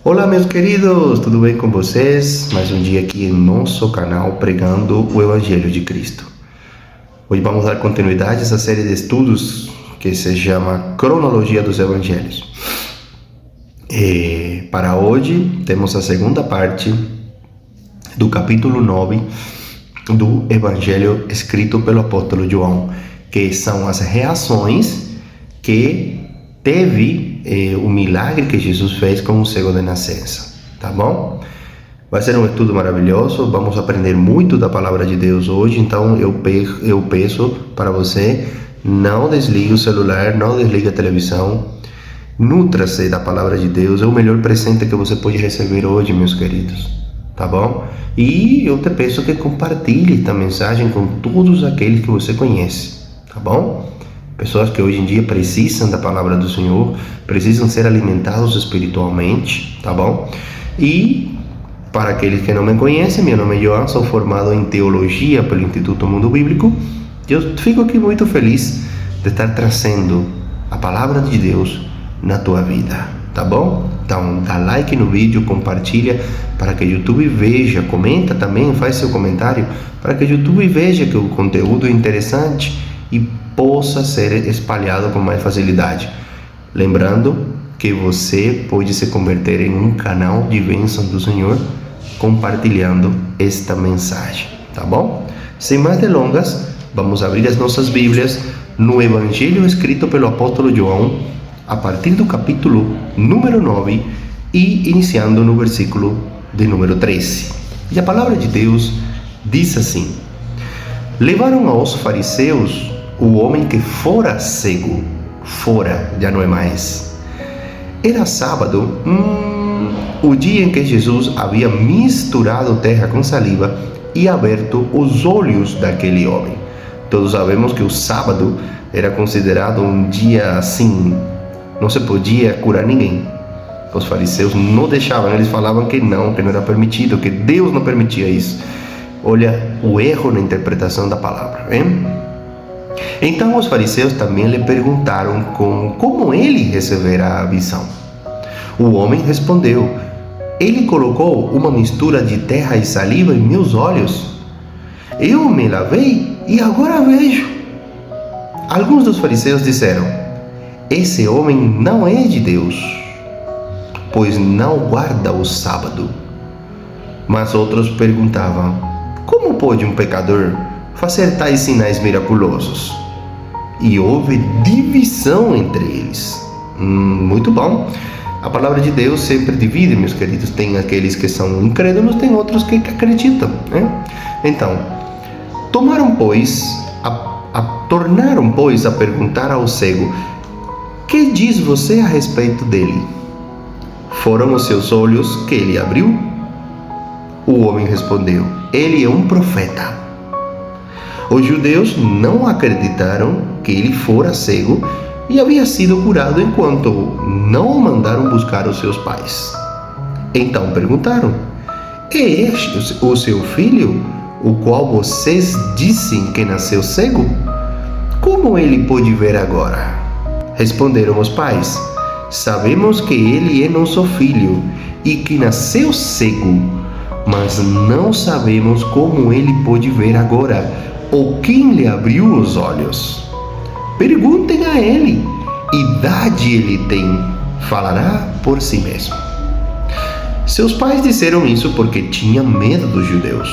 Olá, meus queridos, tudo bem com vocês? Mais um dia aqui em nosso canal pregando o Evangelho de Cristo. Hoje vamos dar continuidade a essa série de estudos que se chama Cronologia dos Evangelhos. Para hoje temos a segunda parte do capítulo 9 do Evangelho escrito pelo apóstolo João, que são as reações que teve o milagre que Jesus fez com o cego de nascença, tá bom? Vai ser um estudo maravilhoso, vamos aprender muito da palavra de Deus hoje, então eu peço para você, não desligue o celular, não desligue a televisão, nutra-se da palavra de Deus, é o melhor presente que você pode receber hoje, meus queridos, tá bom? E eu te peço que compartilhe esta mensagem com todos aqueles que você conhece, tá bom? Pessoas que hoje em dia precisam da palavra do Senhor, precisam ser alimentados espiritualmente, tá bom? E para aqueles que não me conhecem, meu nome é João, sou formado em Teologia pelo Instituto Mundo Bíblico. Eu fico aqui muito feliz de estar trazendo a palavra de Deus na tua vida, tá bom? Então dá like no vídeo, compartilha para que o YouTube veja, comenta também, faz seu comentário para que o YouTube veja que o conteúdo é interessante e possa ser espalhado com mais facilidade. Lembrando que você pode se converter em um canal de bênção do Senhor compartilhando esta mensagem, tá bom? Sem mais delongas, vamos abrir as nossas Bíblias no Evangelho escrito pelo apóstolo João, a partir do capítulo número 9 e iniciando no versículo de número 13. E a palavra de Deus diz assim: levaram aos fariseus o homem que fora cego, já não é mais. Era sábado, o dia em que Jesus havia misturado terra com saliva e aberto os olhos daquele homem. Todos sabemos que o sábado era considerado um dia assim, não se podia curar ninguém. Os fariseus não deixavam, eles falavam que não era permitido, que Deus não permitia isso. Olha o erro na interpretação da palavra, hein? Então os fariseus também lhe perguntaram como ele recebera a visão. O homem respondeu: ele colocou uma mistura de terra e saliva em meus olhos. Eu me lavei e agora vejo. Alguns dos fariseus disseram: esse homem não é de Deus, pois não guarda o sábado. Mas outros perguntavam: como pode um pecador fazer tais sinais miraculosos? E houve divisão entre eles. Muito bom. A palavra de Deus sempre divide, meus queridos. Tem aqueles que são incrédulos, tem outros que acreditam, né? Então, tornaram, pois, a perguntar ao cego: que diz você a respeito dele? Foram os seus olhos que ele abriu? O homem respondeu: ele é um profeta. Os judeus não acreditaram que ele fora cego e havia sido curado enquanto não o mandaram buscar os seus pais. Então perguntaram: é este o seu filho, o qual vocês dizem que nasceu cego? Como ele pode ver agora? Responderam os pais: sabemos que ele é nosso filho e que nasceu cego, mas não sabemos como ele pode ver agora ou quem lhe abriu os olhos. Perguntem a ele, idade ele tem, falará por si mesmo. Seus pais disseram isso porque tinham medo dos judeus,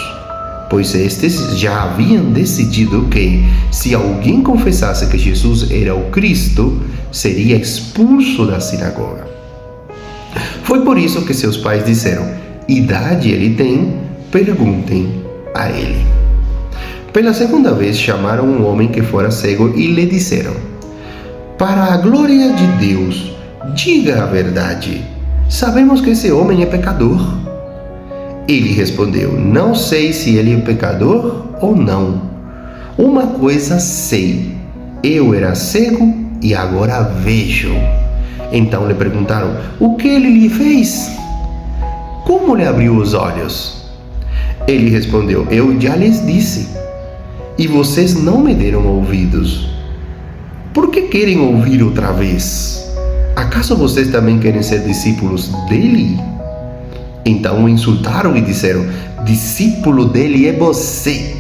pois estes já haviam decidido que, se alguém confessasse que Jesus era o Cristo, seria expulso da sinagoga. Foi por isso que seus pais disseram: idade ele tem, perguntem a ele. Pela segunda vez chamaram um homem que fora cego e lhe disseram: para a glória de Deus, diga a verdade. Sabemos que esse homem é pecador. Ele respondeu: não sei se ele é pecador ou não. Uma coisa sei: eu era cego e agora vejo. Então lhe perguntaram: o que ele lhe fez? Como lhe abriu os olhos? Ele respondeu: eu já lhes disse, e vocês não me deram ouvidos. Por que querem ouvir outra vez? Acaso vocês também querem ser discípulos dele? Então o insultaram e disseram: discípulo dele é você.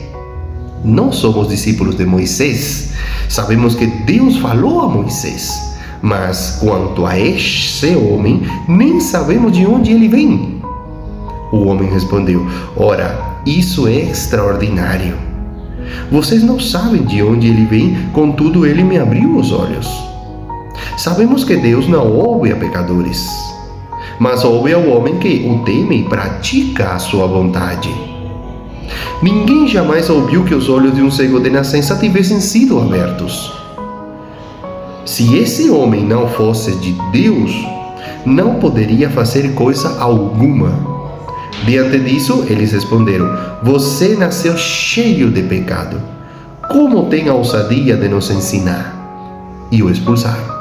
Não somos discípulos de Moisés. Sabemos que Deus falou a Moisés, mas quanto a este homem, nem sabemos de onde ele vem. O homem respondeu: ora, isso é extraordinário. Vocês não sabem de onde ele vem, contudo ele me abriu os olhos. Sabemos que Deus não ouve a pecadores, mas ouve ao homem que o teme e pratica a sua vontade. Ninguém jamais ouviu que os olhos de um cego de nascença tivessem sido abertos. Se esse homem não fosse de Deus, não poderia fazer coisa alguma. Diante disso, eles responderam: você nasceu cheio de pecado. Como tem a ousadia de nos ensinar? E o expulsaram.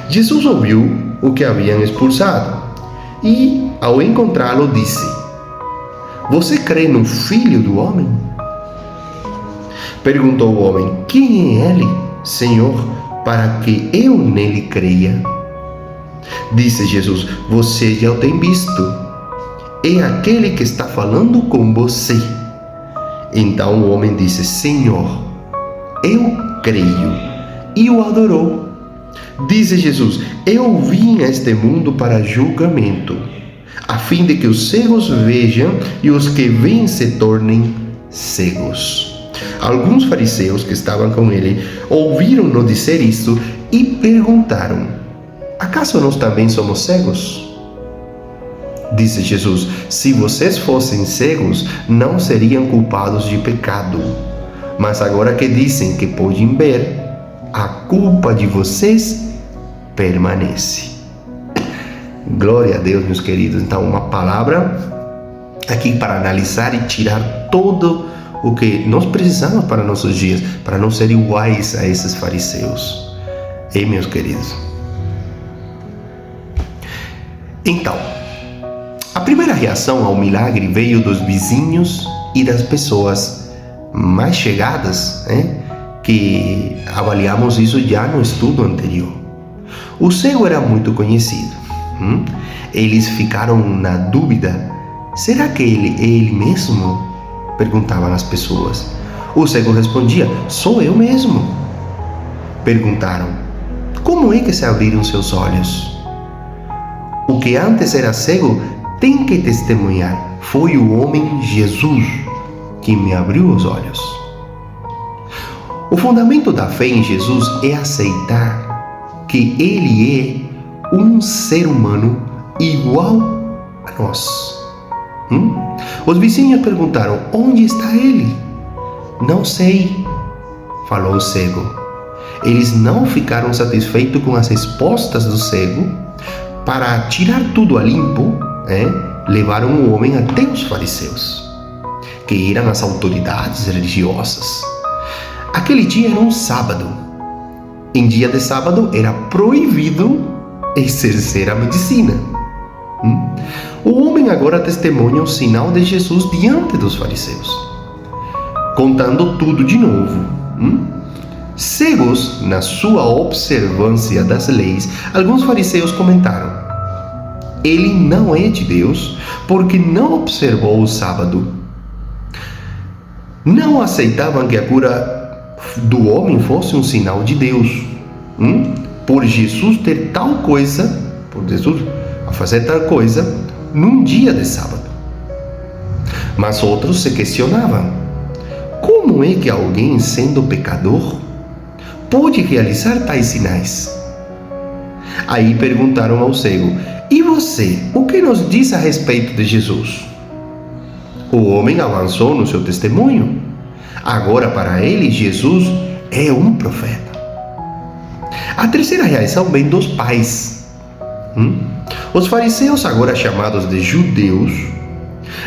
Jesus ouviu o que haviam expulsado e, ao encontrá-lo, disse: você crê no Filho do Homem? Perguntou o homem: quem é ele, Senhor, para que eu nele creia? Disse Jesus: você já o tem visto. É aquele que está falando com você. Então o homem disse: Senhor, eu creio. E o adorou. Disse Jesus: eu vim a este mundo para julgamento, a fim de que os cegos vejam e os que veem se tornem cegos. Alguns fariseus que estavam com ele ouviram-no dizer isto e perguntaram: acaso nós também somos cegos? Disse Jesus: se vocês fossem cegos, não seriam culpados de pecado. Mas agora que dizem que podem ver, a culpa de vocês permanece. Glória a Deus, meus queridos. Então, uma palavra aqui para analisar e tirar todo o que nós precisamos para nossos dias, para não ser iguais a esses fariseus. Ei, meus queridos. Então, a primeira reação ao milagre veio dos vizinhos e das pessoas mais chegadas, que avaliamos isso já no estudo anterior. O cego era muito conhecido. Eles ficaram na dúvida: será que ele é ele mesmo? Perguntavam as pessoas. O cego respondia: sou eu mesmo. Perguntaram: como é que se abriram seus olhos? O que antes era cego tem que testemunhar: foi o homem Jesus que me abriu os olhos. O fundamento da fé em Jesus é aceitar que Ele é um ser humano igual a nós. Os vizinhos perguntaram: onde está Ele? Não sei, falou o cego. Eles não ficaram satisfeitos com as respostas do cego. Para tirar tudo a limpo, levaram o homem até os fariseus, que eram as autoridades religiosas. Aquele dia era um sábado. Em dia de sábado era proibido exercer a medicina. O homem agora testemunha o sinal de Jesus diante dos fariseus, contando tudo de novo. Cegos na sua observância das leis, alguns fariseus comentaram: ele não é de Deus, porque não observou o sábado. Não aceitavam que a cura do homem fosse um sinal de Deus. Por Jesus ter tal coisa, por Jesus a fazer tal coisa num dia de sábado. Mas outros se questionavam: como é que alguém, sendo pecador, pode realizar tais sinais? Aí perguntaram ao cego: e você, o que nos diz a respeito de Jesus? O homem avançou no seu testemunho. Agora, para ele, Jesus é um profeta. A terceira reação vem dos pais. Os fariseus, agora chamados de judeus,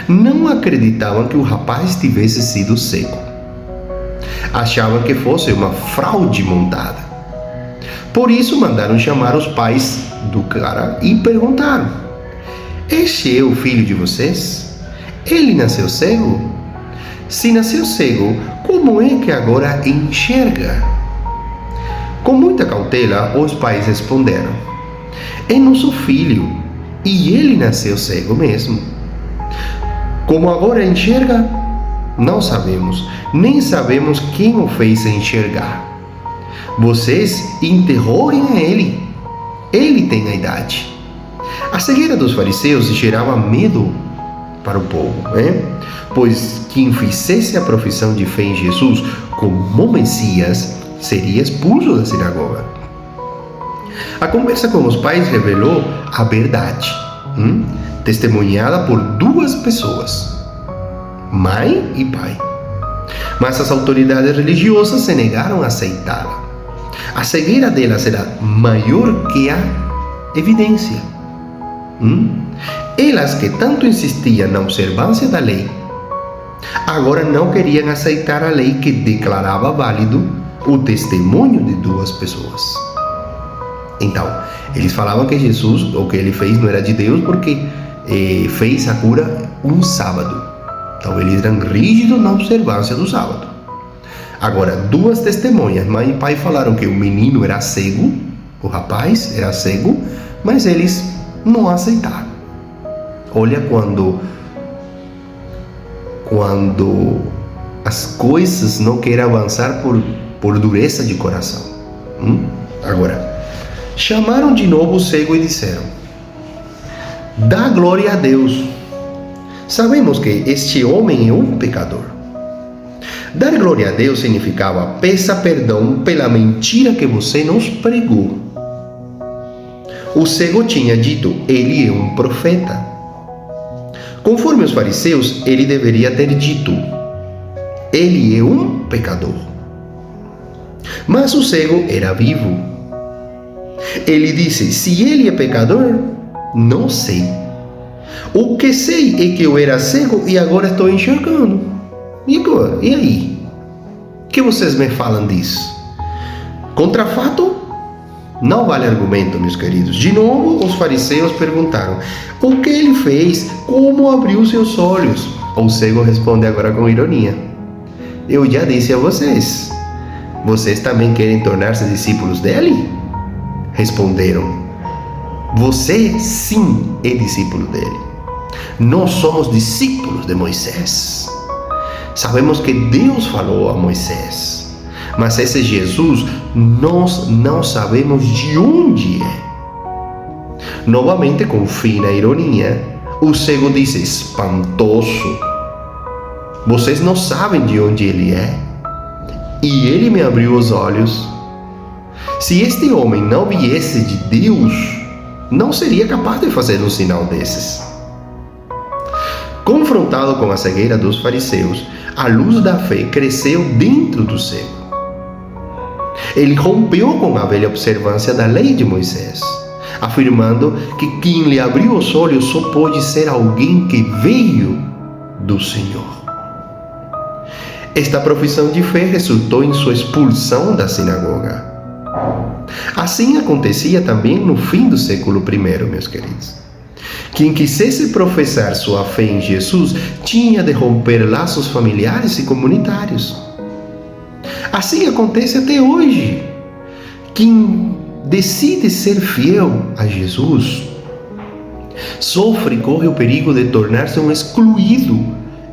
não acreditavam que o rapaz tivesse sido cego. Achavam que fosse uma fraude montada. Por isso mandaram chamar os pais do cara e perguntaram: este é o filho de vocês? Ele nasceu cego? Se nasceu cego, como é que agora enxerga? Com muita cautela, os pais responderam: é nosso filho. e ele nasceu cego mesmo. Como agora enxerga, não sabemos, nem sabemos quem o fez enxergar. Vocês interroguem a ele tem a idade. A cegueira dos fariseus gerava medo para o povo, pois quem fizesse a profissão de fé em Jesus como Messias seria expulso da sinagoga. A conversa com os pais revelou a verdade, testemunhada por duas pessoas, mãe e pai. Mas as autoridades religiosas se negaram a aceitá-la. A cegueira delas era maior que a evidência. Elas que tanto insistiam na observância da lei, agora não queriam aceitar a lei que declarava válido o testemunho de duas pessoas. Então, eles falavam que Jesus, o que ele fez, não era de Deus porque fez a cura um sábado. Então, eles eram rígidos na observância do sábado. Agora, duas testemunhas, mãe e pai, falaram que o menino era cego, o rapaz era cego, mas eles não aceitaram. Olha quando as coisas não querem avançar por dureza de coração. Agora, chamaram de novo o cego e disseram: dá glória a Deus. Sabemos que este homem é um pecador. Dar glória a Deus significava: peça perdão pela mentira que você nos pregou. O cego tinha dito: ele é um profeta. Conforme os fariseus, ele deveria ter dito: ele é um pecador. Mas o cego era vivo. Ele disse: se ele é pecador, não sei. O que sei é que eu era cego e agora estou enxergando. E agora? E aí? O que vocês me falam disso? Contra fato, não vale argumento, meus queridos. De novo, os fariseus perguntaram: o que ele fez? Como abriu seus olhos? O cego responde agora com ironia: eu já disse a vocês. Vocês também querem tornar-se discípulos dele? Responderam: você sim é discípulo dele. Nós somos discípulos de Moisés. Sabemos que Deus falou a Moisés, mas esse Jesus nós não sabemos de onde é. Novamente, com fina ironia, o cego disse: espantoso. Vocês não sabem de onde ele é? E ele me abriu os olhos. Se este homem não viesse de Deus, não seria capaz de fazer um sinal desses. Confrontado com a cegueira dos fariseus, a luz da fé cresceu dentro do cego. Ele rompeu com a velha observância da lei de Moisés, afirmando que quem lhe abriu os olhos só pode ser alguém que veio do Senhor. Esta profissão de fé resultou em sua expulsão da sinagoga. Assim acontecia também no fim do século I, meus queridos. Quem quisesse professar sua fé em Jesus tinha de romper laços familiares e comunitários. Assim acontece até hoje. Quem decide ser fiel a Jesus sofre e corre o perigo de tornar-se um excluído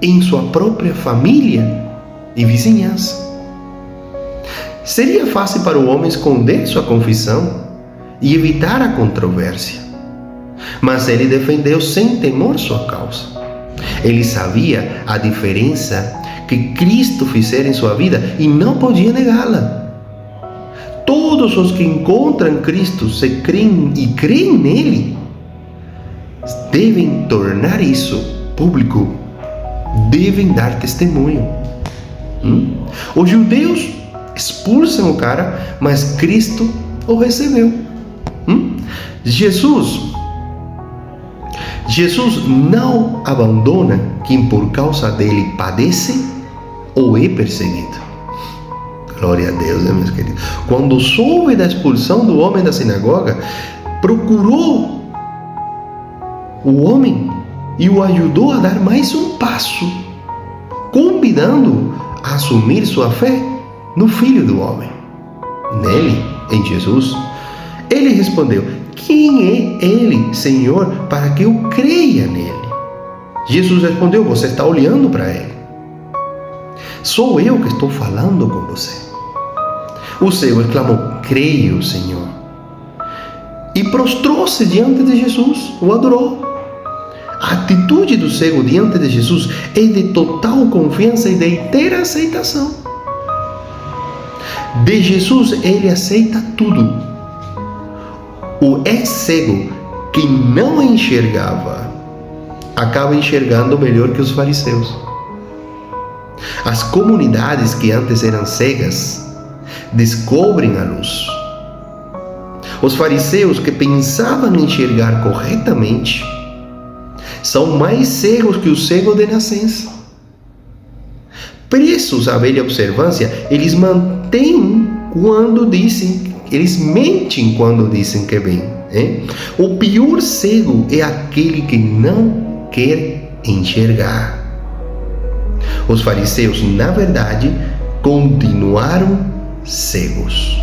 em sua própria família e vizinhança. Seria fácil para o homem esconder sua confissão e evitar a controvérsia, mas ele defendeu sem temor sua causa. Ele sabia a diferença que Cristo fizera em sua vida e não podia negá-la. Todos os que encontram Cristo, se creem e creem nele, devem tornar isso público, devem dar testemunho. Os judeus expulsam o cara, mas Cristo o recebeu. Jesus não abandona quem por causa dele padece ou é perseguido. Glória a Deus, meus queridos. Quando soube da expulsão do homem da sinagoga, procurou o homem e o ajudou a dar mais um passo, convidando-o a assumir sua fé no Filho do Homem, nele, em Jesus. Ele respondeu: quem é Ele, Senhor, para que eu creia nele? Jesus respondeu: você está olhando para ele. Sou eu que estou falando com você. O cego exclamou: creio, Senhor. E prostrou-se diante de Jesus, o adorou. A atitude do cego diante de Jesus é de total confiança e de inteira aceitação. De Jesus ele aceita tudo. O ex-cego que não enxergava acaba enxergando melhor que os fariseus. As comunidades que antes eram cegas descobrem a luz. Os fariseus que pensavam enxergar corretamente são mais cegos que o cego de nascença. Presos à velha observância, eles mentem quando dizem que vêm. O pior cego é aquele que não quer enxergar. Os fariseus, na verdade, continuaram cegos.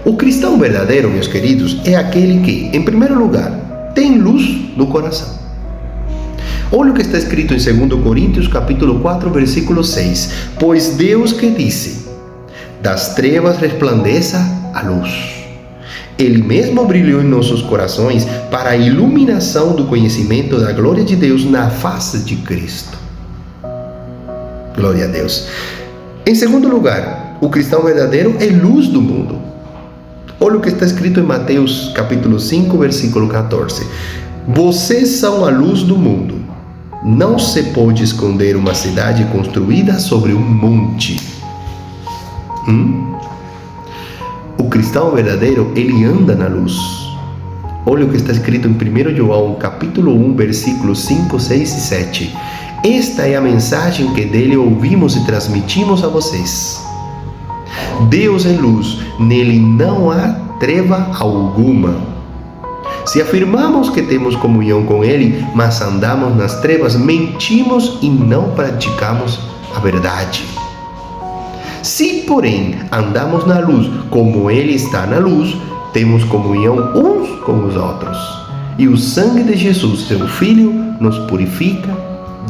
O cristão verdadeiro, meus queridos, é aquele que, em primeiro lugar, tem luz no coração. Olha o que está escrito em 2 Coríntios, capítulo 4, versículo 6. Pois Deus que disse: das trevas resplandeça a luz. Ele mesmo brilhou em nossos corações para a iluminação do conhecimento da glória de Deus na face de Cristo. Glória a Deus. Em segundo lugar, o cristão verdadeiro é luz do mundo. Olha o que está escrito em Mateus capítulo 5, versículo 14. Vocês são a luz do mundo. Não se pode esconder uma cidade construída sobre um monte. O cristão verdadeiro, ele anda na luz. Olha o que está escrito em 1 João capítulo 1, versículos 5, 6 e 7. Esta é a mensagem que dele ouvimos e transmitimos a vocês. Deus é luz, nele não há treva alguma. Se afirmamos que temos comunhão com ele, mas andamos nas trevas, mentimos e não praticamos a verdade. Se, porém, andamos na luz, como ele está na luz, temos comunhão uns com os outros. E o sangue de Jesus, seu Filho, nos purifica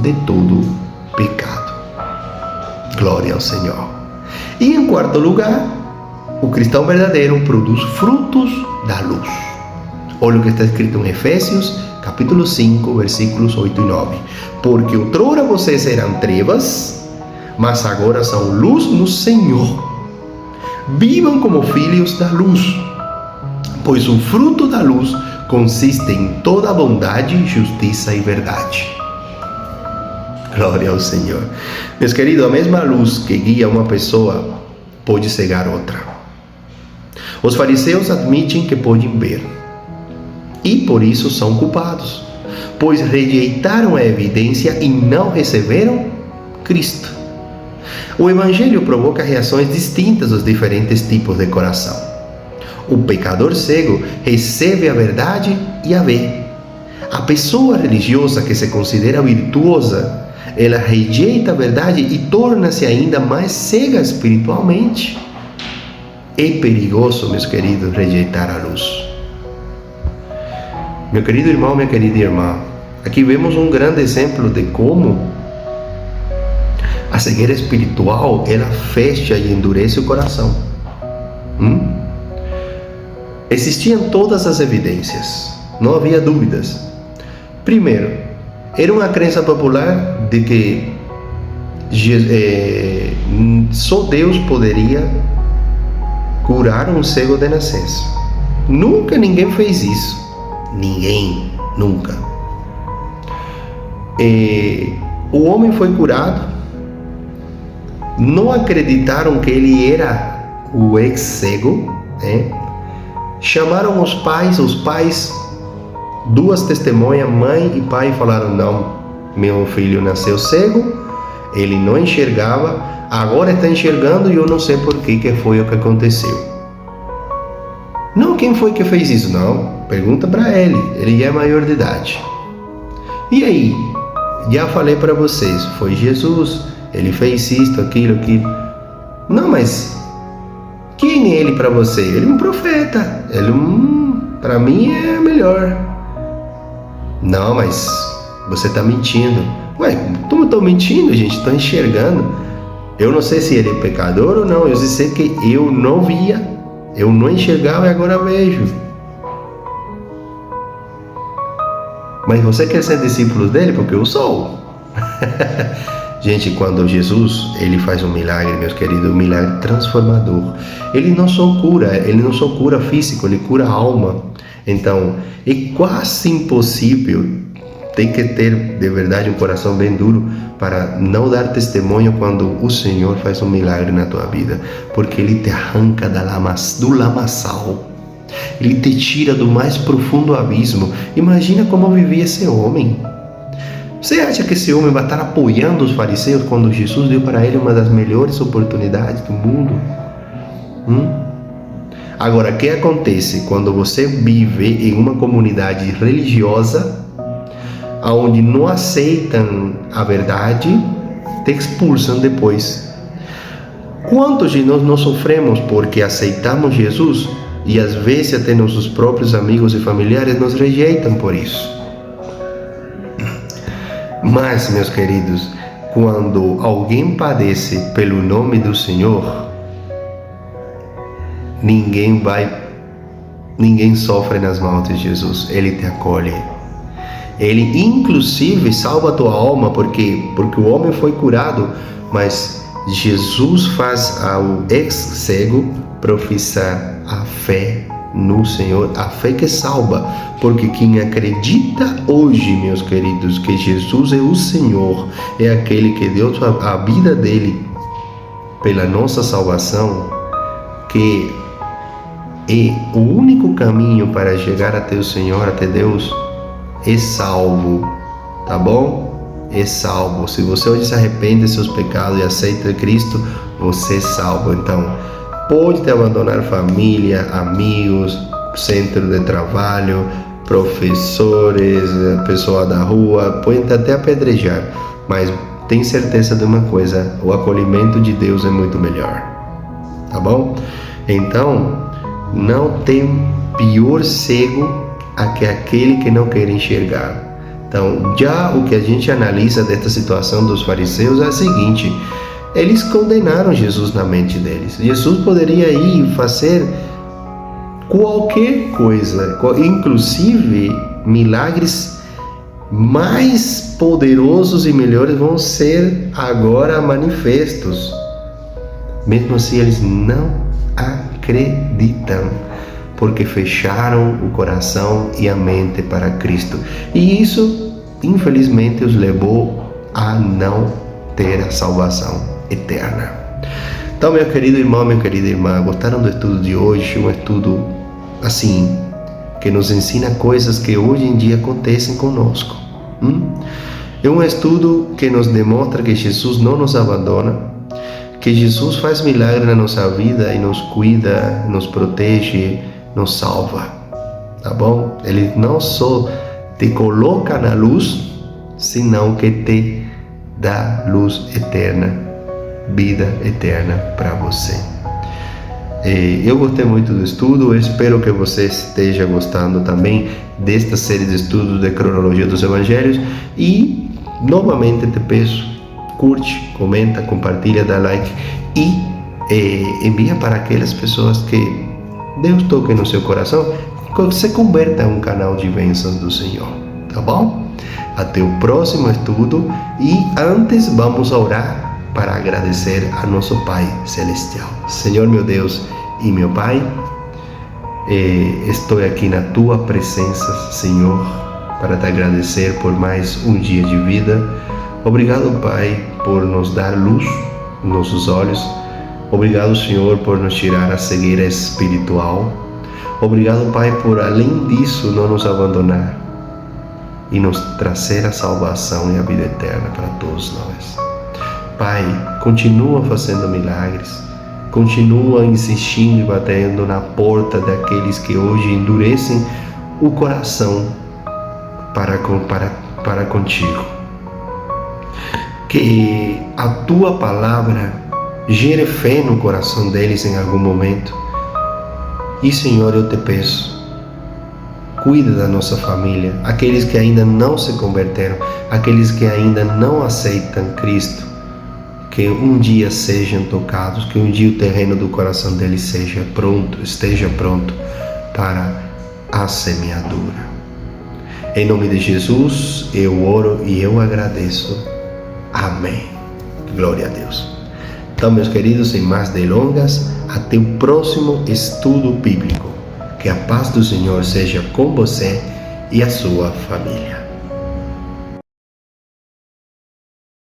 de todo pecado. Glória ao Senhor. E em quarto lugar, o cristão verdadeiro produz frutos da luz. Olha o que está escrito em Efésios, capítulo 5, versículos 8 e 9. Porque outrora vocês eram trevas, mas agora são luz no Senhor. Vivam como filhos da luz, pois o fruto da luz consiste em toda bondade, justiça e verdade. Glória ao Senhor. Meus queridos, a mesma luz que guia uma pessoa pode cegar outra. Os fariseus admitem que podem ver e por isso são culpados, pois rejeitaram a evidência e não receberam Cristo. O Evangelho provoca reações distintas aos diferentes tipos de coração. O pecador cego recebe a verdade e a vê. A pessoa religiosa que se considera virtuosa, ela rejeita a verdade e torna-se ainda mais cega espiritualmente. É perigoso, meus queridos, rejeitar a luz. Meu querido irmão, minha querida irmã, aqui vemos um grande exemplo de como a cegueira espiritual, ela fecha e endurece o coração. Existiam todas as evidências, não havia dúvidas. Primeiro, era uma crença popular de que só Deus poderia curar um cego de nascença. Nunca ninguém fez isso. Ninguém, nunca. O homem foi curado. Não acreditaram que ele era o ex-cego. Chamaram os pais, duas testemunhas, mãe e pai, falaram: não, meu filho nasceu cego, ele não enxergava, agora está enxergando e eu não sei por que foi o que aconteceu. Não, quem foi que fez isso? Não, pergunta para ele já é maior de idade. E aí? Já falei para vocês, foi Jesus, ele fez isto, aquilo. Não, mas Quem é ele para você? Ele é um profeta. Para mim é melhor. Não, mas você está mentindo. Ué, como estou mentindo, gente? Estou enxergando. Eu não sei se ele é pecador ou não. Eu sei que eu não via, eu não enxergava e agora vejo. Mas você quer ser discípulo dele? Porque eu sou. Gente, quando Jesus ele faz um milagre, meus queridos, um milagre transformador. Ele não só cura físico, ele cura a alma. Então, é quase impossível. Tem que ter de verdade um coração bem duro para não dar testemunho quando o Senhor faz um milagre na tua vida, porque Ele te arranca do lamaçal, Ele te tira do mais profundo abismo. Imagina como vivia esse homem. Você acha que esse homem vai estar apoiando os fariseus quando Jesus deu para ele uma das melhores oportunidades do mundo? Agora, o que acontece quando você vive em uma comunidade religiosa onde não aceitam a verdade, te expulsam depois? Quantos de nós não sofremos porque aceitamos Jesus e às vezes até nossos próprios amigos e familiares nos rejeitam por isso? Mas, meus queridos, quando alguém padece pelo nome do Senhor, ninguém sofre nas mãos de Jesus. Ele te acolhe. Ele inclusive salva a tua alma, porque o homem foi curado, mas Jesus faz ao ex-cego professar a fé no Senhor, a fé que salva, porque quem acredita hoje, meus queridos, que Jesus é o Senhor, é aquele que deu a vida dele pela nossa salvação, que é o único caminho para chegar até o Senhor, até Deus, é salvo, tá bom? É salvo. Se você hoje se arrepende de seus pecados e aceita Cristo, você é salvo. Então, pode te abandonar família, amigos, centro de trabalho, professores, pessoal da rua, pode até apedrejar, mas tem certeza de uma coisa: o acolhimento de Deus é muito melhor, tá bom? Então, não tem pior cego que aquele que não quer enxergar. Então, já o que a gente analisa desta situação dos fariseus é o seguinte: eles condenaram Jesus na mente deles. Jesus poderia ir fazer qualquer coisa, inclusive milagres mais poderosos e melhores vão ser agora manifestos. Mesmo assim, eles não acreditam, porque fecharam o coração e a mente para Cristo. E isso, infelizmente, os levou a não ter a salvação eterna. Então, meu querido irmão, minha querida irmã, gostaram do estudo de hoje? Um estudo assim, que nos ensina coisas que hoje em dia acontecem conosco. É um estudo que nos demonstra que Jesus não nos abandona, que Jesus faz milagre na nossa vida e nos cuida, nos protege, nos salva, tá bom? Ele não só te coloca na luz, senão que te dá luz eterna, vida eterna para você. Eu gostei muito do estudo, espero que você esteja gostando também desta série de estudos de cronologia dos evangelhos, e novamente te peço, curte, comenta, compartilha, dá like e envia para aquelas pessoas que Deus toque no seu coração, que se converta em um canal de bênçãos do Senhor, tá bom? Até o próximo estudo, e antes vamos orar para agradecer a nosso Pai Celestial. Senhor meu Deus e meu Pai, estou aqui na Tua presença, Senhor, para te agradecer por mais um dia de vida. Obrigado, Pai, por nos dar luz nos nossos olhos. Obrigado, Senhor, por nos tirar a cegueira espiritual. Obrigado, Pai, por além disso não nos abandonar e nos trazer a salvação e a vida eterna para todos nós. Pai, continua fazendo milagres, continua insistindo e batendo na porta daqueles que hoje endurecem o coração para contigo. Que a Tua palavra gere fé no coração deles em algum momento. E, Senhor, eu te peço, cuida da nossa família, aqueles que ainda não se converteram, aqueles que ainda não aceitam Cristo, que um dia sejam tocados, que um dia o terreno do coração deles esteja pronto para a semeadura. Em nome de Jesus, eu oro e eu agradeço. Amém. Glória a Deus. Então, meus queridos, sem mais delongas, até o próximo estudo bíblico. Que a paz do Senhor seja com você e a sua família.